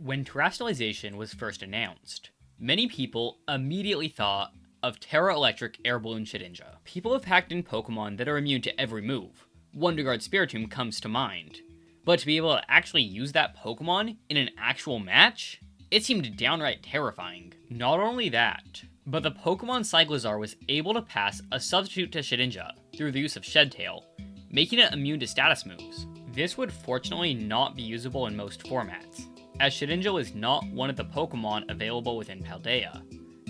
When terrestrialization was first announced, many people immediately thought of Tera Electric Air Balloon Shedinja. People have packed in Pokemon that are immune to every move. Wonderguard Spiritomb comes to mind. But to be able to actually use that Pokemon in an actual match? It seemed downright terrifying. Not only that, but the Pokemon Cyclizar was able to pass a substitute to Shedinja through the use of Shed Tail, making it immune to status moves. This would fortunately not be usable in most formats, as Shedinja was not one of the Pokemon available within Paldea,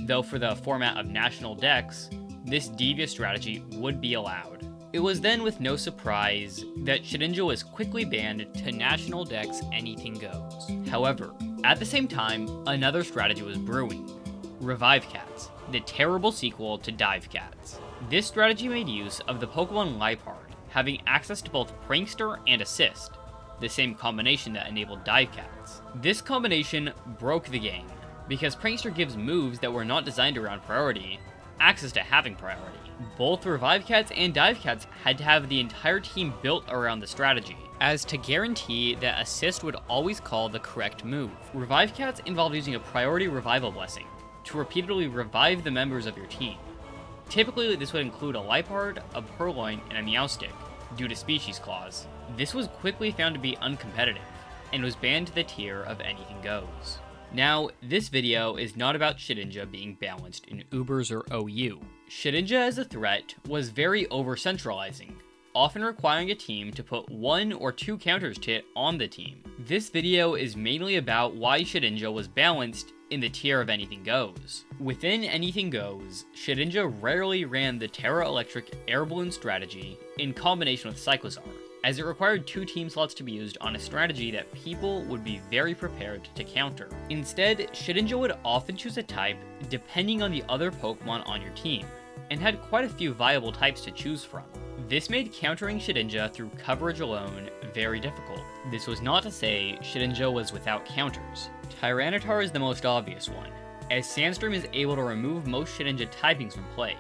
though for the format of National Dex, this devious strategy would be allowed. It was then with no surprise that Shedinja was quickly banned to National Dex Anything Goes. However, at the same time, another strategy was brewing: Revivecats, the terrible sequel to Divecats. This strategy made use of the Pokemon Liepard having access to both Prankster and Assist, the same combination that enabled Divecats. This combination broke the game, because Prankster gives moves that were not designed around priority access to having priority. Both Revivecats and Divecats had to have the entire team built around the strategy, as to guarantee that Assist would always call the correct move. Revivecats involved using a priority revival blessing to repeatedly revive the members of your team. Typically, this would include a Liepard, a Purloin, and a Meowstic, due to species clause. This was quickly found to be uncompetitive, and was banned to the tier of Anything Goes. Now, this video is not about Shedinja being balanced in Ubers or OU. Shedinja as a threat was very over-centralizing, often requiring a team to put 1 or 2 counters to it on the team. This video is mainly about why Shedinja was balanced in the tier of Anything Goes. Within Anything Goes, Shedinja rarely ran the Tera Electric Air Balloon strategy in combination with Cyclizar, as it required 2 team slots to be used on a strategy that people would be very prepared to counter. Instead, Shedinja would often choose a type depending on the other Pokemon on your team, and had quite a few viable types to choose from. This made countering Shedinja through coverage alone very difficult. This was not to say Shedinja was without counters. Tyranitar is the most obvious one, as Sandstorm is able to remove most Shedinja typings from play,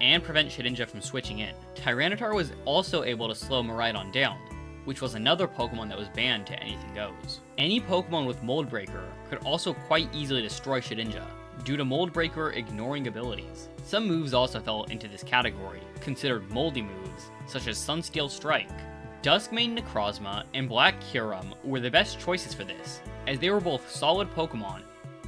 and prevent Shedinja from switching in. Tyranitar was also able to slow Miraidon down, which was another Pokemon that was banned to Anything Goes. Any Pokemon with Mold Breaker could also quite easily destroy Shedinja, due to Mold Breaker ignoring abilities. Some moves also fell into this category, considered moldy moves, such as Sunsteel Strike. Duskmane Necrozma and Black Kyurem were the best choices for this, as they were both solid Pokemon,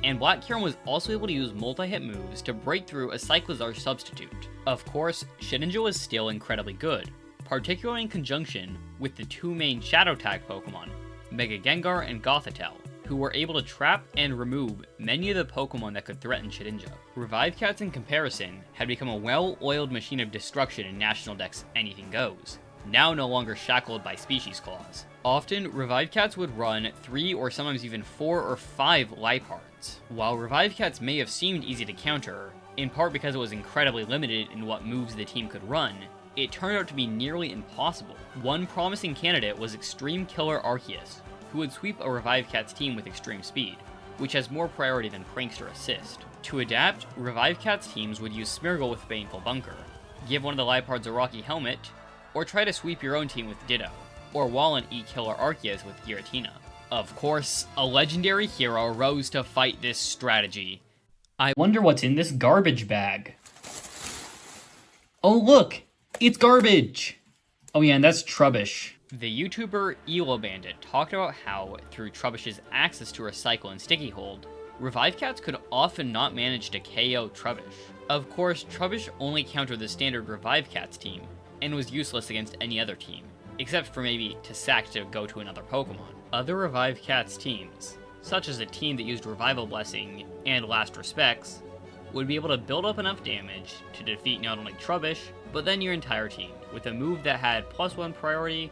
and Black Kyurem was also able to use multi-hit moves to break through a Cyclizar substitute. Of course, Shedinja was still incredibly good, particularly in conjunction with the 2 main Shadow Tag Pokemon, Mega Gengar and Gothitelle, who were able to trap and remove many of the Pokemon that could threaten Shedinja. Revivecats, in comparison, had become a well-oiled machine of destruction in National Dex Anything Goes, now no longer shackled by species clause. Often, Revivecats would run 3 or sometimes even 4 or 5 Liepards. While Revivecats may have seemed easy to counter, in part because it was incredibly limited in what moves the team could run, it turned out to be nearly impossible. One promising candidate was Extreme Killer Arceus, who would sweep a Revivecats team with extreme speed, which has more priority than Prankster Assist. To adapt, Revivecats teams would use Smeargle with Baneful Bunker, give one of the Liepards a Rocky Helmet, or try to sweep your own team with Ditto, or wall and eat Killer Arceus with Giratina. Of course, a legendary hero rose to fight this strategy. I wonder what's in this garbage bag. Oh look! It's garbage! Oh yeah, and that's Trubbish. The YouTuber Elo Bandit talked about how, through Trubbish's access to Recycle and Sticky Hold, Revivecats could often not manage to KO Trubbish. Of course, Trubbish only countered the standard Revivecats team, and was useless against any other team, except for maybe to sack to go to another Pokemon. Other Revivecats teams, such as a team that used Revival Blessing and Last Respects, would be able to build up enough damage to defeat not only Trubbish, but then your entire team, with a move that had +1 priority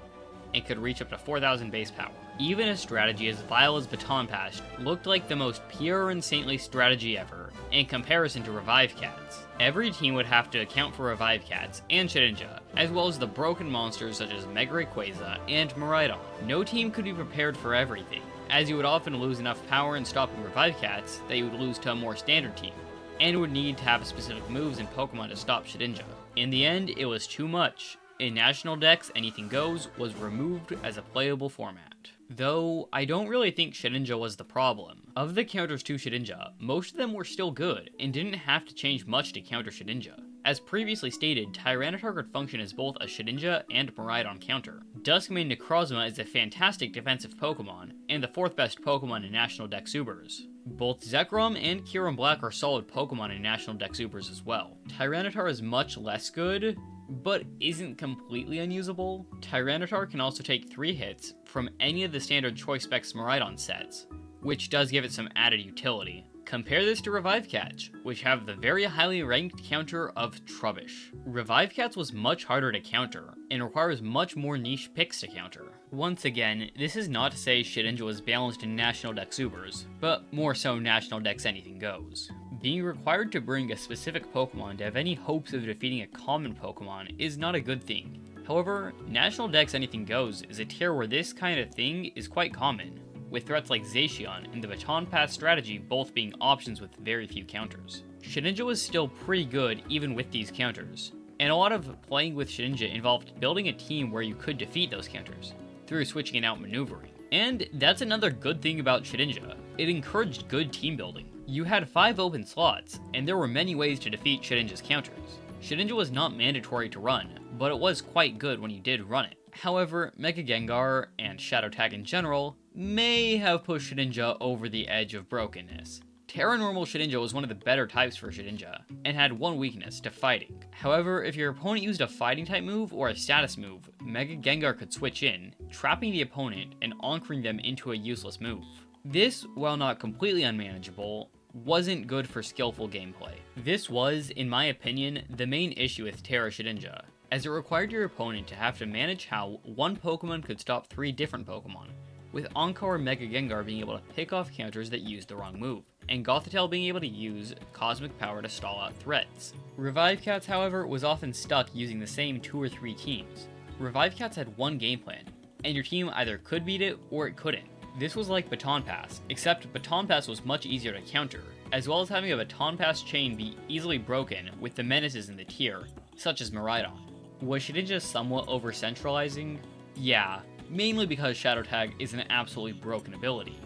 and could reach up to 4,000 base power. Even a strategy as vile as Baton Pass looked like the most pure and saintly strategy ever, in comparison to Revivecats. Every team would have to account for Revivecats and Shedinja, as well as the broken monsters such as Mega Rayquaza and Miraidon. No team could be prepared for everything, as you would often lose enough power in stopping Revivecats that you would lose to a more standard team, and would need to have specific moves in Pokemon to stop Shedinja. In the end, it was too much. In National Dex, Anything Goes was removed as a playable format. Though, I don't really think Shedinja was the problem. Of the counters to Shedinja, most of them were still good, and didn't have to change much to counter Shedinja. As previously stated, Tyranitar could function as both a Shedinja and Miraidon counter. Duskmane Necrozma is a fantastic defensive Pokemon, and the 4th best Pokemon in National Dex Ubers. Both Zekrom and Kyurem Black are solid Pokemon in National Dex Ubers as well. Tyranitar is much less good, but isn't completely unusable. Tyranitar can also take 3 hits from any of the standard Choice Specs Miraidon sets, which does give it some added utility. Compare this to Revivecats, which have the very highly ranked counter of Trubbish. Revivecats was much harder to counter, and requires much more niche picks to counter. Once again, this is not to say Shedinja was balanced in National Dex Ubers, but more so National Dex Anything Goes. Being required to bring a specific Pokemon to have any hopes of defeating a common Pokemon is not a good thing. However, National Dex Anything Goes is a tier where this kind of thing is quite common, with threats like Zacian and the Baton Pass strategy both being options with very few counters. Shedinja was still pretty good even with these counters, and a lot of playing with Shedinja involved building a team where you could defeat those counters, through switching and out maneuvering. And that's another good thing about Shedinja, it encouraged good team building. You had 5 open slots, and there were many ways to defeat Shedinja's counters. Shedinja was not mandatory to run, but it was quite good when you did run it. However, Mega Gengar, and Shadow Tag in general, may have pushed Shedinja over the edge of brokenness. Terra Normal Shedinja was one of the better types for Shedinja, and had one weakness, to fighting. However, if your opponent used a fighting type move or a status move, Mega Gengar could switch in, trapping the opponent and anchoring them into a useless move. This, while not completely unmanageable, wasn't good for skillful gameplay. This was, in my opinion, the main issue with Tera Shedinja, as it required your opponent to have to manage how one Pokemon could stop 3 different Pokemon, with Encore and Mega Gengar being able to pick off counters that used the wrong move, and Gothitelle being able to use Cosmic Power to stall out threats. Revivecats, however, was often stuck using the same 2 or 3 teams. Revivecats had one game plan, and your team either could beat it or it couldn't. This was like Baton Pass, except Baton Pass was much easier to counter, as well as having a Baton Pass chain be easily broken with the menaces in the tier, such as Miraidon. Was Shedinja somewhat over-centralizing? Yeah, mainly because Shadow Tag is an absolutely broken ability.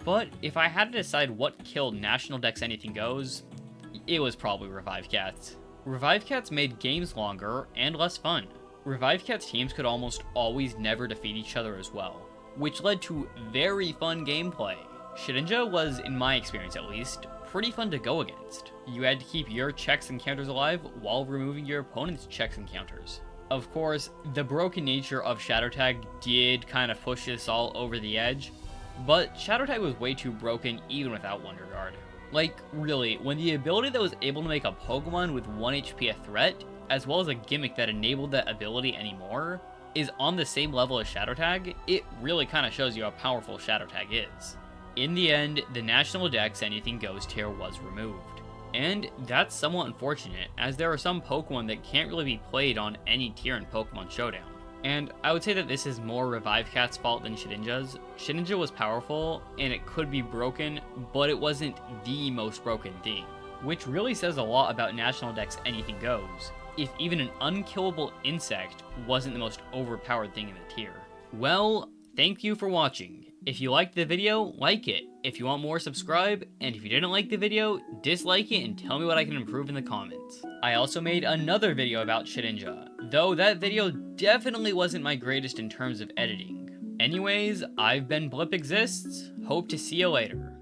But if I had to decide what killed National Dex Anything Goes, it was probably Revivecats. Revivecats made games longer and less fun. Revivecats teams could almost always never defeat each other as well, which led to very fun gameplay. Shedinja was, in my experience at least, pretty fun to go against. You had to keep your checks and counters alive while removing your opponent's checks and counters. Of course, the broken nature of Shadow Tag did kind of push this all over the edge, but Shadow Tag was way too broken even without Wonder Guard. Like, really, when the ability that was able to make a Pokemon with 1 HP a threat, as well as a gimmick that enabled that ability anymore, is on the same level as Shadow Tag, it really kind of shows you how powerful Shadow Tag is. In the end, the National Dex Anything Goes tier was removed. And that's somewhat unfortunate, as there are some Pokemon that can't really be played on any tier in Pokemon Showdown. And I would say that this is more Revivecats' fault than Shedinja's. Shedinja was powerful, and it could be broken, but it wasn't the most broken thing. Which really says a lot about National Dex Anything Goes, if even an unkillable insect wasn't the most overpowered thing in the tier. Well, thank you for watching. If you liked the video, like it. If you want more, subscribe, and if you didn't like the video, dislike it and tell me what I can improve in the comments. I also made another video about Shedinja, though that video definitely wasn't my greatest in terms of editing. Anyways, I've been Blip Exists, hope to see you later.